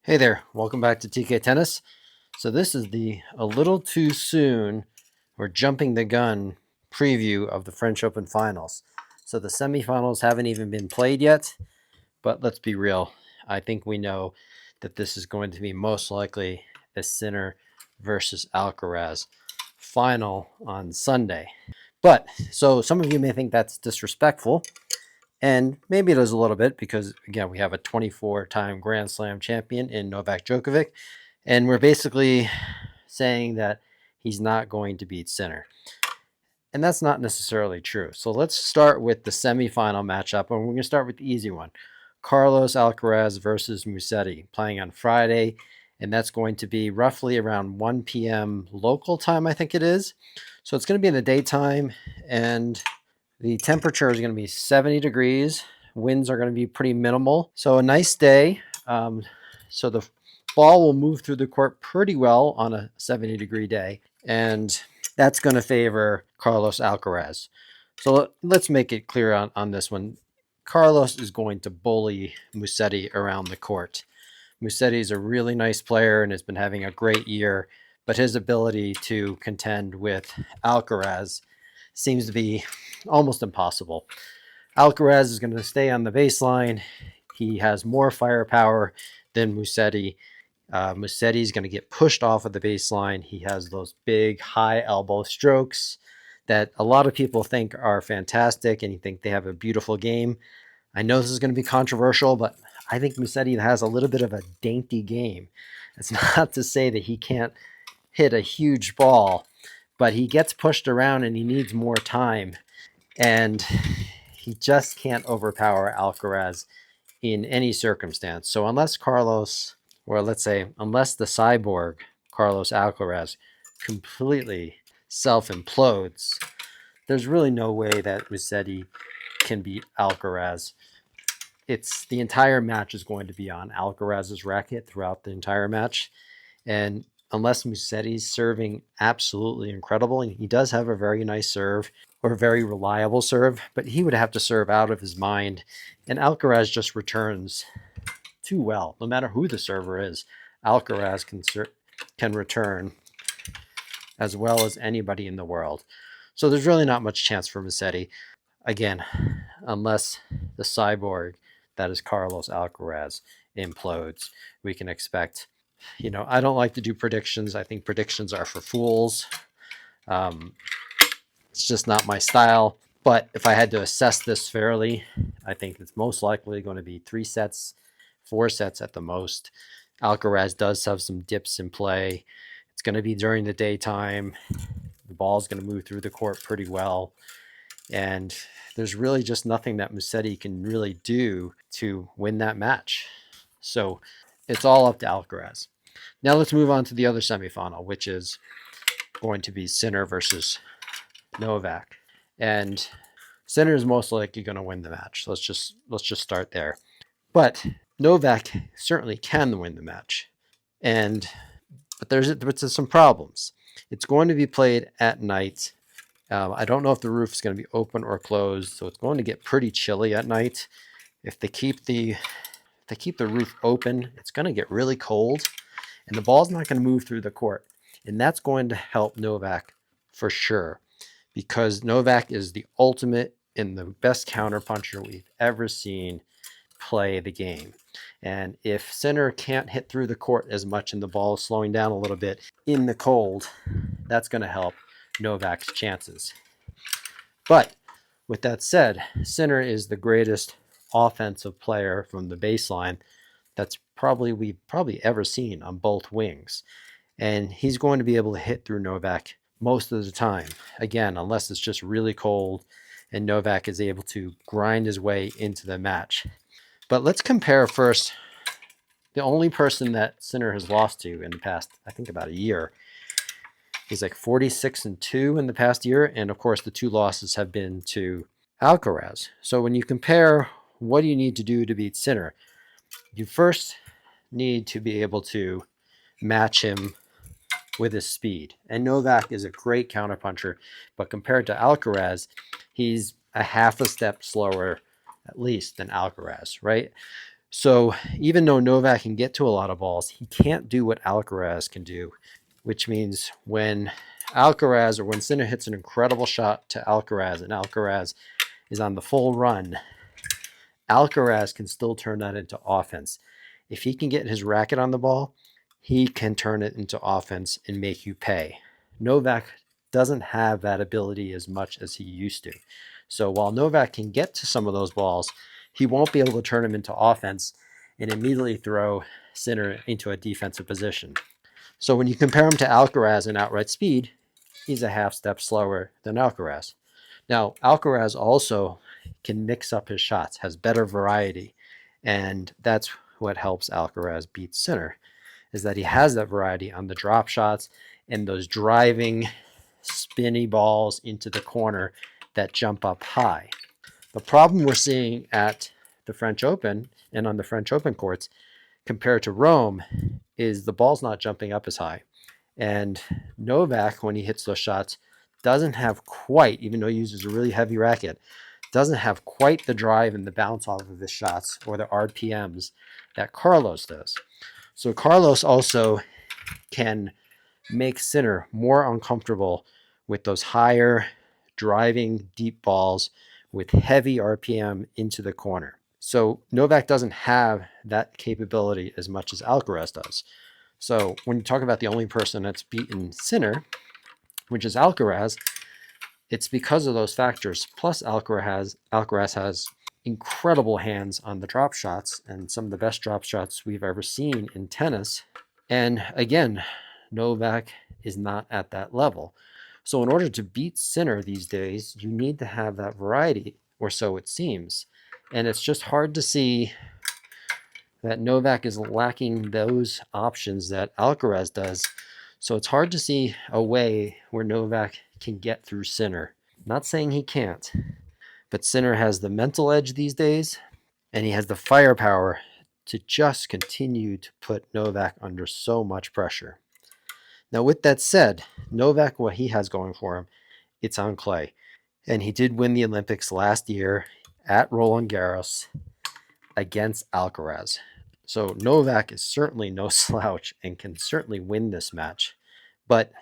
Hey there, welcome back to TK Tennis. So this is the a little too soon or jumping the gun preview of the French Open finals. So the semifinals haven't even been played yet, but let's be real. I think we know that this is going to be most likely a Sinner versus Alcaraz final on Sunday. But so some of you may think that's disrespectful, and maybe it is a little bit because, again, we have a 24-time Grand Slam champion in Novak Djokovic, and we're basically saying that he's not going to beat Sinner. And that's not necessarily true. So let's start with the semifinal matchup, and we're going to start with the easy one. Carlos Alcaraz versus Musetti, playing on Friday, and that's going to be roughly around 1 p.m. local time, I think it is. So it's going to be in the daytime, and the temperature is going to be 70 degrees. Winds are going to be pretty minimal. So a nice day. So the ball will move through the court pretty well on a 70-degree day. And that's going to favor Carlos Alcaraz. So let's make it clear on this one. Carlos is going to bully Musetti around the court. Musetti is a really nice player and has been having a great year, but his ability to contend with Alcaraz seems to be almost impossible. Alcaraz is going to stay on the baseline. He has more firepower than Musetti. Musetti is going to get pushed off of the baseline. He has those big high elbow strokes that a lot of people think are fantastic and you think they have a beautiful game. I know this is going to be controversial, but I think Musetti has a little bit of a dainty game. It's not to say that he can't hit a huge ball, but he gets pushed around and he needs more time. And he just can't overpower Alcaraz in any circumstance. So unless Carlos, or let's say, unless the cyborg Carlos Alcaraz completely self-implodes, there's really no way that Musetti can beat Alcaraz. The entire match is going to be on Alcaraz's racket throughout the entire match. And unless Musetti's serving absolutely incredible, and he does have a very nice serve, or a very reliable serve, but he would have to serve out of his mind. And Alcaraz just returns too well. No matter who the server is, Alcaraz can return as well as anybody in the world. So there's really not much chance for Musetti. Again, unless the cyborg that is Carlos Alcaraz implodes, we can expect. I don't like to do predictions. I think predictions are for fools. It's just not my style. But if I had to assess this fairly, I think it's most likely going to be 3 sets, 4 sets at the most. Alcaraz does have some dips in play. It's going to be during the daytime. The ball's going to move through the court pretty well. And there's really just nothing that Musetti can really do to win that match. So it's all up to Alcaraz. Now let's move on to the other semifinal, which is going to be Sinner versus Novak. And Sinner is most likely going to win the match. Let's just start there. But Novak certainly can win the match. But there's some problems. It's going to be played at night. I don't know if the roof is going to be open or closed, so it's going to get pretty chilly at night. If they keep the roof open, it's going to get really cold, and the ball's not going to move through the court. And that's going to help Novak for sure, because Novak is the ultimate and the best counterpuncher we've ever seen play the game. And if Sinner can't hit through the court as much and the ball is slowing down a little bit in the cold, that's going to help Novak's chances. But with that said, Sinner is the greatest offensive player from the baseline that's we've ever seen on both wings. And he's going to be able to hit through Novak most of the time. Again, unless it's just really cold and Novak is able to grind his way into the match. But let's compare first. The only person that Sinner has lost to in the past, I think about a year, he's like 46-2 in the past year. And of course, the 2 losses have been to Alcaraz. So when you compare, what do you need to do to beat Sinner? You first need to be able to match him with his speed. And Novak is a great counterpuncher, but compared to Alcaraz, he's a half a step slower, at least, than Alcaraz, right? So even though Novak can get to a lot of balls, he can't do what Alcaraz can do, which means when Alcaraz or when Sinner hits an incredible shot to Alcaraz and Alcaraz is on the full run, Alcaraz can still turn that into offense. If he can get his racket on the ball, he can turn it into offense and make you pay. Novak doesn't have that ability as much as he used to. So while Novak can get to some of those balls, he won't be able to turn them into offense and immediately throw Sinner into a defensive position. So when you compare him to Alcaraz in outright speed, he's a half step slower than Alcaraz. Now, Alcaraz also can mix up his shots, has better variety, and that's what helps Alcaraz beat Sinner, is that he has that variety on the drop shots and those driving, spinny balls into the corner that jump up high. The problem we're seeing at the French Open and on the French Open courts compared to Rome is the ball's not jumping up as high. And Novak, when he hits those shots, doesn't have quite, even though he uses a really heavy racket, doesn't have quite the drive and the bounce off of his shots or the RPMs that Carlos does. So Carlos also can make Sinner more uncomfortable with those higher driving deep balls with heavy RPM into the corner. So Novak doesn't have that capability as much as Alcaraz does. So when you talk about the only person that's beaten Sinner, which is Alcaraz, it's because of those factors. Plus Alcaraz has incredible hands on the drop shots and some of the best drop shots we've ever seen in tennis. And again, Novak is not at that level. So in order to beat Sinner these days, you need to have that variety, or so it seems. And it's just hard to see that Novak is lacking those options that Alcaraz does. So it's hard to see a way where Novak can get through Sinner. Not saying he can't, but Sinner has the mental edge these days, and he has the firepower to just continue to put Novak under so much pressure. Now, with that said, Novak, what he has going for him, it's on clay. And he did win the Olympics last year at Roland Garros against Alcaraz. So Novak is certainly no slouch and can certainly win this match. But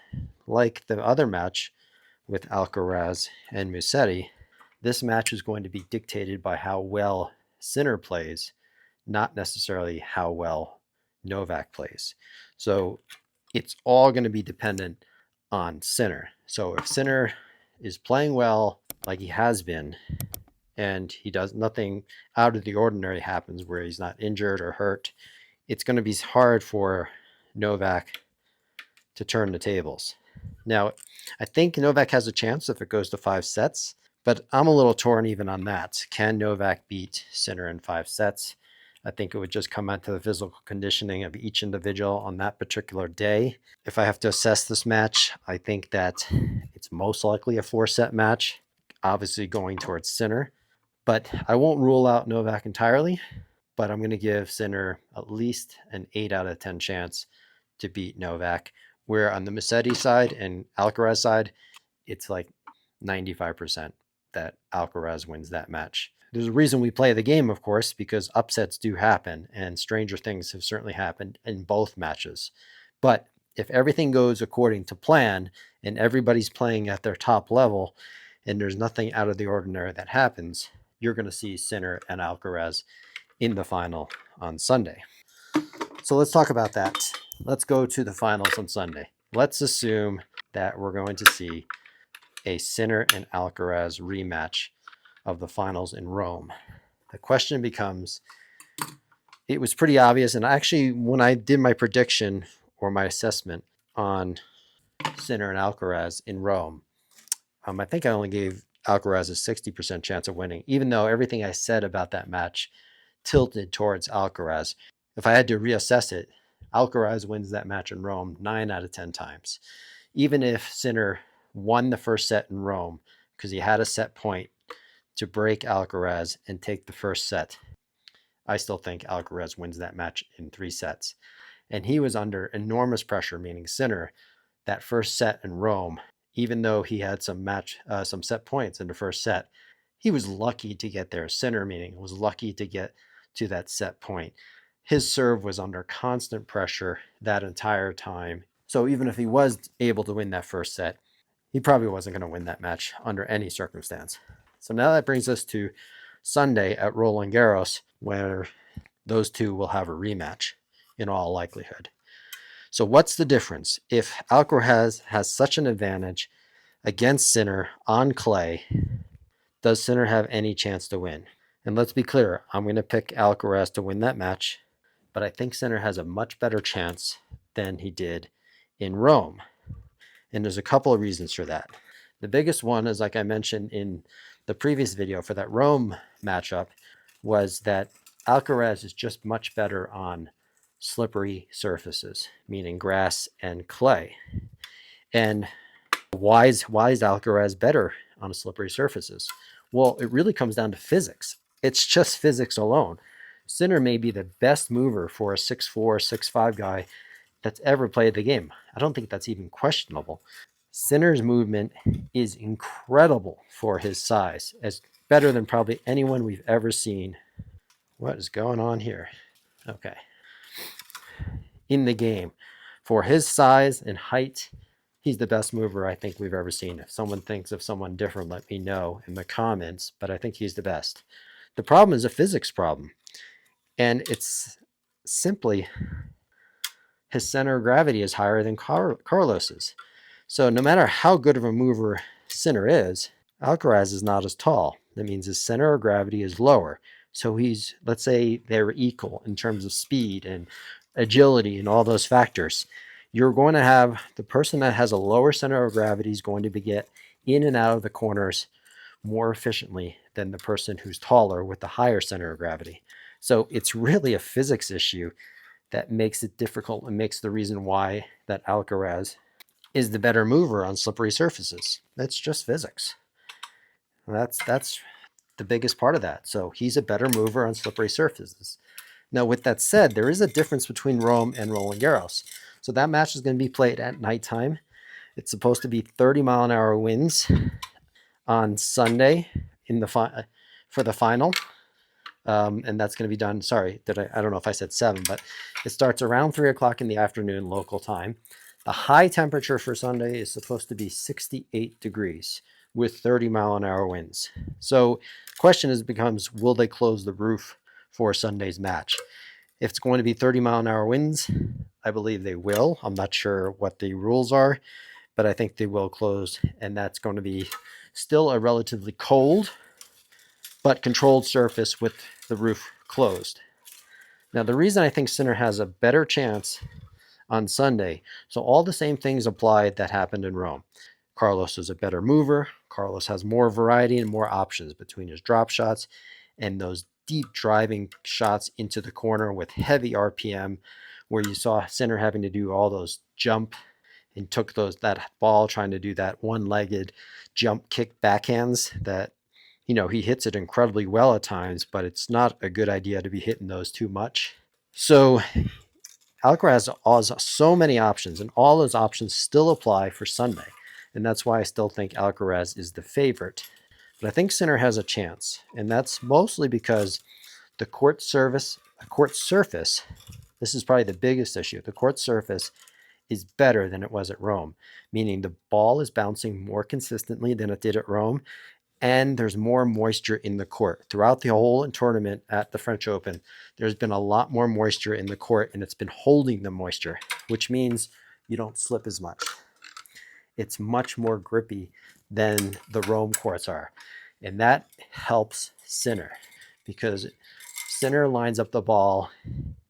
like the other match with Alcaraz and Musetti, this match is going to be dictated by how well Sinner plays, not necessarily how well Novak plays. So it's all going to be dependent on Sinner. So if Sinner is playing well, like he has been, and he does nothing out of the ordinary happens where he's not injured or hurt, it's going to be hard for Novak to turn the tables. Now, I think Novak has a chance if it goes to 5 sets, but I'm a little torn even on that. Can Novak beat Sinner in 5 sets? I think it would just come out to the physical conditioning of each individual on that particular day. If I have to assess this match, I think that it's most likely a 4-set match, obviously going towards Sinner. But I won't rule out Novak entirely, but I'm going to give Sinner at least an 8 out of 10 chance to beat Novak. Where on the Musetti side and Alcaraz side, it's like 95% that Alcaraz wins that match. There's a reason we play the game, of course, because upsets do happen, and stranger things have certainly happened in both matches. But if everything goes according to plan and everybody's playing at their top level and there's nothing out of the ordinary that happens, you're going to see Sinner and Alcaraz in the final on Sunday. So let's talk about that. Let's go to the finals on Sunday. Let's assume that we're going to see a Sinner and Alcaraz rematch of the finals in Rome. The question becomes, it was pretty obvious, and actually when I did my prediction or my assessment on Sinner and Alcaraz in Rome, I think I only gave Alcaraz a 60% chance of winning, even though everything I said about that match tilted towards Alcaraz. If I had to reassess it, Alcaraz wins that match in Rome 9 out of 10 times. Even if Sinner won the first set in Rome because he had a set point to break Alcaraz and take the first set, I still think Alcaraz wins that match in 3 sets. And he was under enormous pressure, meaning Sinner, that first set in Rome, even though he had some set points in the first set, he was lucky to get there. Sinner, meaning, was lucky to get to that set point. His serve was under constant pressure that entire time. So even if he was able to win that first set, he probably wasn't going to win that match under any circumstance. So now that brings us to Sunday at Roland Garros, where those two will have a rematch in all likelihood. So what's the difference? If Alcaraz has such an advantage against Sinner on clay, does Sinner have any chance to win? And let's be clear, I'm going to pick Alcaraz to win that match, but I think Sinner has a much better chance than he did in Rome. And there's a couple of reasons for that. The biggest one is, like I mentioned in the previous video for that Rome matchup, was that Alcaraz is just much better on slippery surfaces, meaning grass and clay. And why is Alcaraz better on slippery surfaces? Well, it really comes down to physics. It's just physics alone. Sinner may be the best mover for a 6'4", 6'5" guy that's ever played the game. I don't think that's even questionable. Sinner's movement is incredible for his size. It's better than probably anyone we've ever seen. What is going on here? Okay. In the game. For his size and height, he's the best mover I think we've ever seen. If someone thinks of someone different, let me know in the comments, but I think he's the best. The problem is a physics problem. And it's simply his center of gravity is higher than Carlos's. So no matter how good of a mover Sinner is, Alcaraz is not as tall. That means his center of gravity is lower. So he's, let's say they're equal in terms of speed and agility and all those factors. You're going to have the person that has a lower center of gravity is going to get in and out of the corners more efficiently than the person who's taller with the higher center of gravity. So it's really a physics issue that makes it difficult and makes the reason why that Alcaraz is the better mover on slippery surfaces. That's just physics. That's the biggest part of that. So he's a better mover on slippery surfaces. Now, with that said, there is a difference between Rome and Roland Garros. So that match is going to be played at nighttime. It's supposed to be 30-mile-an-hour winds on Sunday for the final. And that's going to be done. Sorry, I don't know if I said 7, but it starts around 3 o'clock in the afternoon local time. The high temperature for Sunday is supposed to be 68 degrees with 30-mile-an-hour winds. So the question becomes, will they close the roof for Sunday's match? If it's going to be 30-mile-an-hour winds, I believe they will. I'm not sure what the rules are, but I think they will close, and that's going to be still a relatively cold but controlled surface with the roof closed. Now, the reason I think Sinner has a better chance on Sunday, so all the same things apply that happened in Rome. Carlos is a better mover. Carlos has more variety and more options between his drop shots and those deep driving shots into the corner with heavy RPM, where you saw Sinner having to do all those jump and took that ball trying to do that one-legged jump kick backhands that, you know, he hits it incredibly well at times, but it's not a good idea to be hitting those too much. So Alcaraz has so many options, and all those options still apply for Sunday. And that's why I still think Alcaraz is the favorite. But I think Sinner has a chance, and that's mostly because the court surface, this is probably the biggest issue. The court surface is better than it was at Rome, meaning the ball is bouncing more consistently than it did at Rome, and there's more moisture in the court. Throughout the whole tournament at the French Open, there's been a lot more moisture in the court, and it's been holding the moisture, which means you don't slip as much. It's much more grippy than the Rome courts are, and that helps Sinner because Sinner lines up the ball,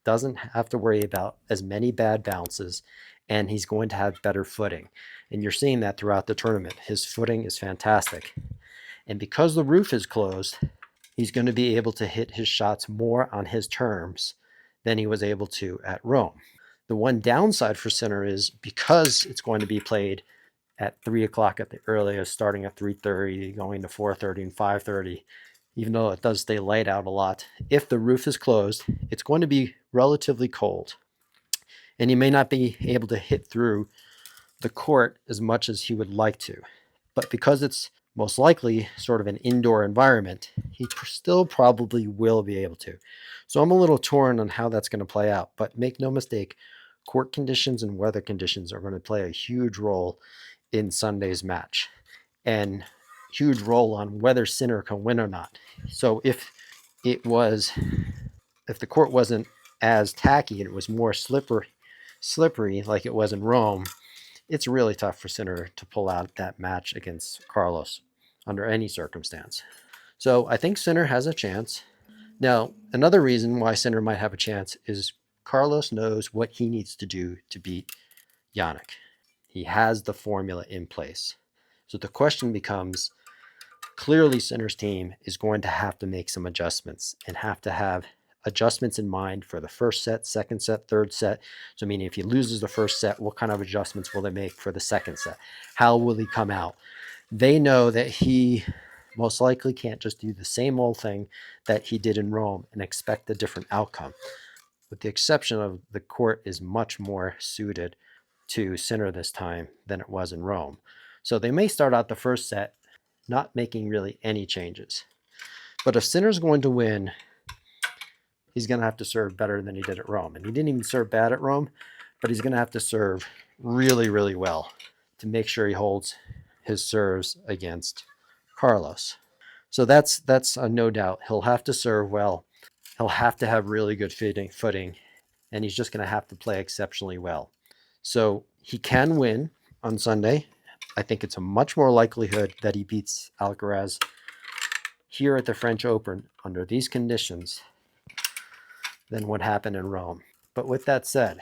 doesn't have to worry about as many bad bounces, and he's going to have better footing. And you're seeing that throughout the tournament. His footing is fantastic. And because the roof is closed, he's going to be able to hit his shots more on his terms than he was able to at Rome. The one downside for Sinner is because it's going to be played at 3 o'clock at the earliest, starting at 3:30, going to 4:30 and 5:30, even though it does stay light out a lot. If the roof is closed, it's going to be relatively cold. And he may not be able to hit through the court as much as he would like to. But because it's most likely sort of an indoor environment, he still probably will be able to. So I'm a little torn on how that's going to play out. But make no mistake, court conditions and weather conditions are going to play a huge role in Sunday's match, and huge role on whether Sinner can win or not. So if the court wasn't as tacky and it was more slippery like it was in Rome, it's really tough for Sinner to pull out that match against Carlos under any circumstance. So I think Sinner has a chance. Now, another reason why Sinner might have a chance is Carlos knows what he needs to do to beat Jannik. He has the formula in place. So the question becomes, clearly Sinner's team is going to have to make some adjustments and have to have adjustments in mind for the first set, second set, third set. So meaning if he loses the first set, what kind of adjustments will they make for the second set? How will he come out? They know that he most likely can't just do the same old thing that he did in Rome and expect a different outcome. With the exception of the court is much more suited to Sinner this time than it was in Rome. So they may start out the first set not making really any changes. But if Sinner's going to win, he's going to have to serve better than he did at Rome. And he didn't even serve bad at Rome, but he's going to have to serve really, really well to make sure he holds his serves against Carlos. So that's a no doubt. He'll have to serve well. He'll have to have really good footing, and he's just going to have to play exceptionally well. So he can win on Sunday. I think it's a much more likelihood that he beats Alcaraz here at the French Open under these conditions than what happened in Rome. But with that said,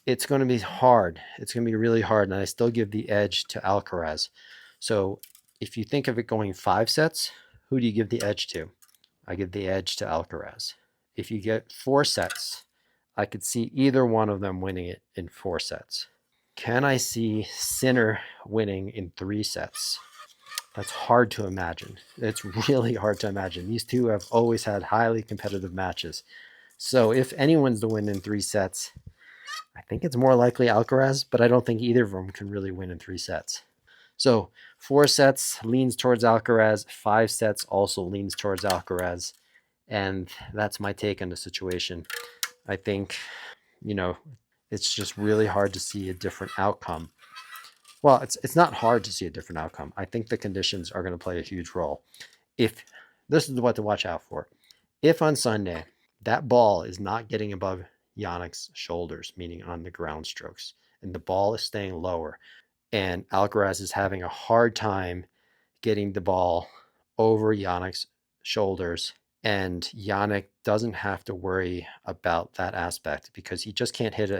it's going to be hard. It's going to be really hard, and I still give the edge to Alcaraz. So if you think of it going 5 sets, who do you give the edge to? I give the edge to Alcaraz. If you get 4 sets, I could see either one of them winning it in 4 sets. Can I see Sinner winning in 3 sets? That's hard to imagine. It's really hard to imagine. These two have always had highly competitive matches. So if anyone's to win in 3 sets, I think it's more likely Alcaraz, but I don't think either of them can really win in 3 sets. So 4 sets leans towards Alcaraz, 5 sets also leans towards Alcaraz, and that's my take on the situation. I think, it's just really hard to see a different outcome. Well, it's not hard to see a different outcome. I think the conditions are going to play a huge role. If this is what to watch out for. If on Sunday that ball is not getting above Jannik's shoulders, meaning on the ground strokes, and the ball is staying lower, and Alcaraz is having a hard time getting the ball over Jannik's shoulders, and Jannik doesn't have to worry about that aspect because he just can't hit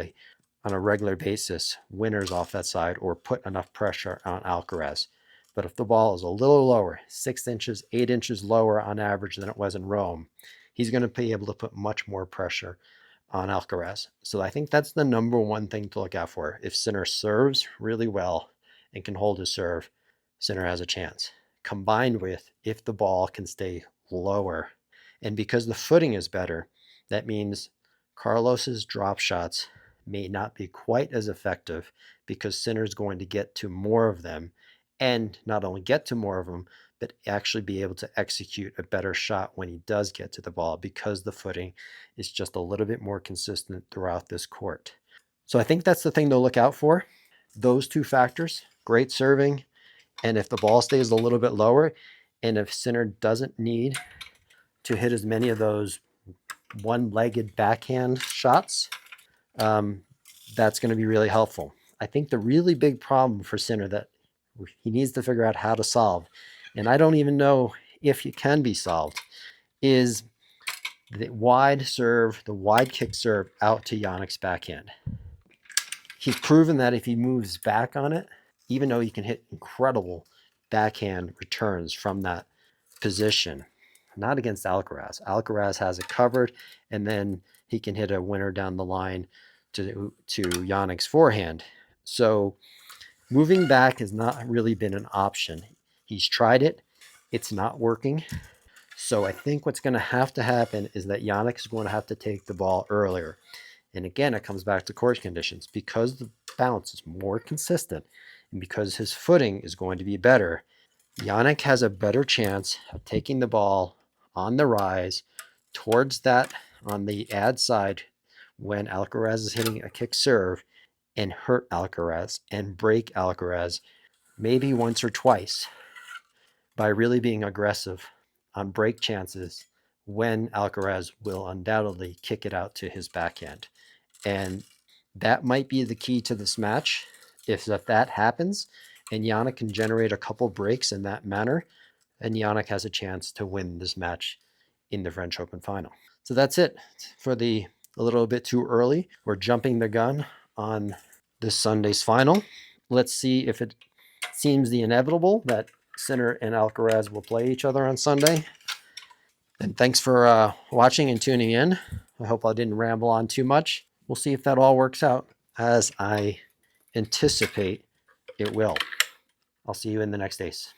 on a regular basis winners off that side or put enough pressure on Alcaraz. But if the ball is a little lower, 6 inches, 8 inches lower on average than it was in Rome, he's going to be able to put much more pressure on Alcaraz. So I think that's the number one thing to look out for. If Sinner serves really well and can hold his serve, Sinner has a chance. Combined with if the ball can stay lower, and because the footing is better, that means Carlos's drop shots may not be quite as effective because Sinner's going to get to more of them, and not only get to more of them, but actually be able to execute a better shot when he does get to the ball because the footing is just a little bit more consistent throughout this court. So I think that's the thing to look out for. Those 2 factors, great serving, and if the ball stays a little bit lower, and if Sinner doesn't need to hit as many of those one-legged backhand shots, that's going to be really helpful. I think the really big problem for Sinner that he needs to figure out how to solve, and I don't even know if it can be solved, is the wide serve, the wide kick serve out to Jannik's backhand. He's proven that if he moves back on it, even though he can hit incredible backhand returns from that position, not against Alcaraz. Alcaraz has it covered, and then he can hit a winner down the line to Jannik's forehand. So moving back has not really been an option. He's tried it. It's not working. So I think what's going to happen is that Jannik is going to have to take the ball earlier. And again, it comes back to court conditions. Because the bounce is more consistent and because his footing is going to be better, Yannick has a better chance of taking the ball on the rise towards that on the ad side when Alcaraz is hitting a kick serve and hurt Alcaraz and break Alcaraz maybe once or twice by really being aggressive on break chances when Alcaraz will undoubtedly kick it out to his backhand. And that might be the key to this match. If that happens and Yannick can generate a couple breaks in that manner, then Yannick has a chance to win this match in the French Open final. So that's it for a little bit too early. We're jumping the gun on this Sunday's final. Let's see if it seems the inevitable that Sinner and Alcaraz will play each other on Sunday. And thanks for watching and tuning in. I hope I didn't ramble on too much. We'll see if that all works out as I anticipate it will. I'll see you in the next days.